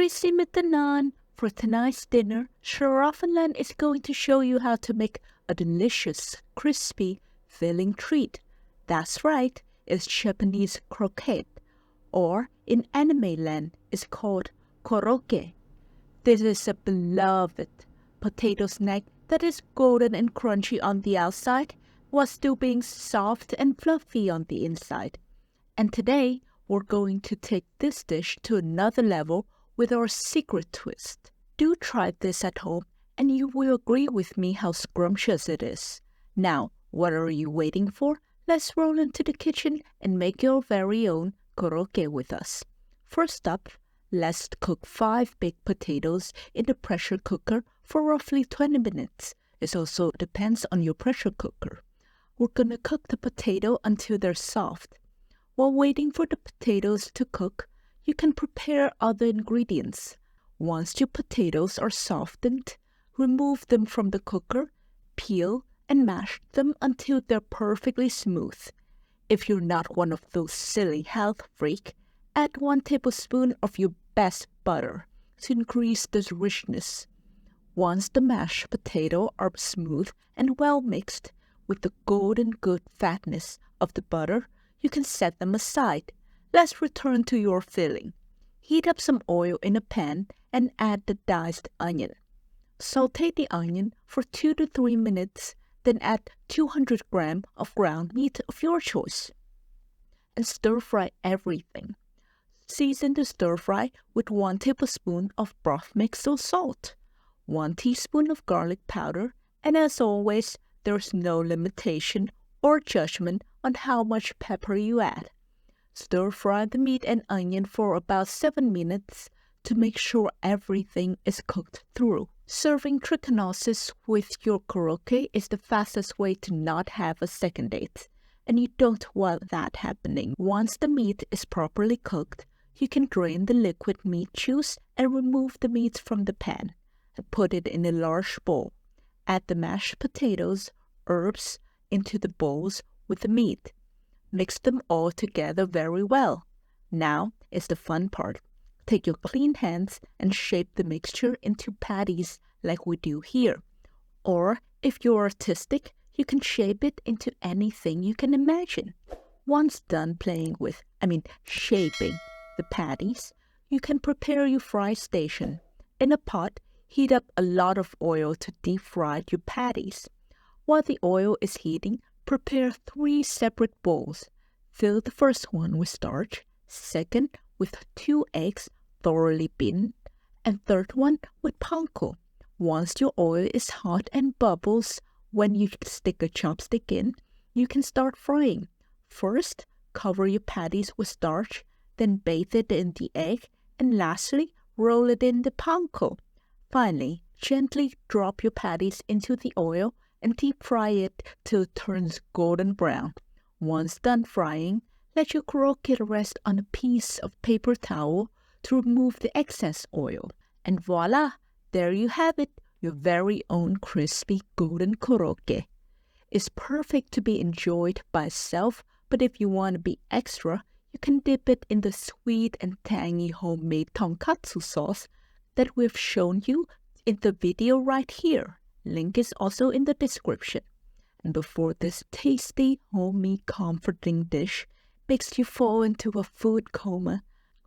Gruezi mitenand. For tonight's dinner, Schlarraffenland is going to show you how to make a delicious, crispy, filling treat. That's right, it's Japanese croquette, or in anime land, it's called Korokke. This is a beloved potato snack that is golden and crunchy on the outside, while still being soft and fluffy on the inside. And today, we're going to take this dish to another level with our secret twist. Do try this at home and you will agree with me how scrumptious it is. Now, what are you waiting for? Let's roll into the kitchen and make your very own korokke with us. First up, let's cook 5 baked potatoes in the pressure cooker for roughly 20 minutes. It also depends on your pressure cooker. We're gonna cook the potato until they're soft. While waiting for the potatoes to cook, you can prepare other ingredients. Once your potatoes are softened, remove them from the cooker, peel, and mash them until they're perfectly smooth. If you're not one of those silly health freaks, add 1 tablespoon of your best butter to increase the richness. Once the mashed potatoes are smooth and well mixed with the golden good fatness of the butter, you can set them aside. Let's return to your filling. Heat up some oil in a pan and add the diced onion. Sauté the onion for 2 to 3 minutes, then add 200 grams of ground meat of your choice. And stir-fry everything. Season the stir-fry with 1 tablespoon of Brothmix or salt, 1 teaspoon of garlic powder, and as always, there's no limitation or judgment on how much pepper you add. Stir-fry the meat and onion for about 7 minutes to make sure everything is cooked through. Serving trichinosis with your korokke is the fastest way to not have a second date, and you don't want that happening. Once the meat is properly cooked, you can drain the liquid meat juice and remove the meat from the pan and put it in a large bowl. Add the mashed potatoes, herbs into the bowls with the meat. Mix them all together very well. Now is the fun part. Take your clean hands and shape the mixture into patties like we do here. Or if you're artistic, you can shape it into anything you can imagine. Once done shaping the patties, you can prepare your fry station. In a pot, heat up a lot of oil to deep fry your patties. While the oil is heating, prepare 3 separate bowls. Fill the first one with starch, second with 2 eggs thoroughly beaten, and third one with panko. Once your oil is hot and bubbles, when you stick a chopstick in, you can start frying. First, cover your patties with starch, then bathe it in the egg, and lastly, roll it in the panko. Finally, gently drop your patties into the oil and deep fry it till it turns golden brown. Once done frying, let your croquette rest on a piece of paper towel to remove the excess oil. And voila! There you have it, your very own crispy golden korokke. It's perfect to be enjoyed by itself, but if you want to be extra, you can dip it in the sweet and tangy homemade tonkatsu sauce that we've shown you in the video right here. Link is also in the description. And before this tasty, homey, comforting dish makes you fall into a food coma,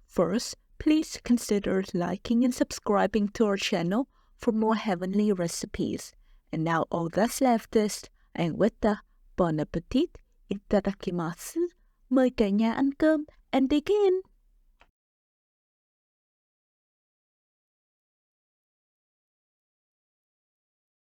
first, please consider liking and subscribing to our channel for more heavenly recipes. And now all that's left is, and with the bon appetit, itadakimasu. Mời cả nhà ăn cơm and dig in!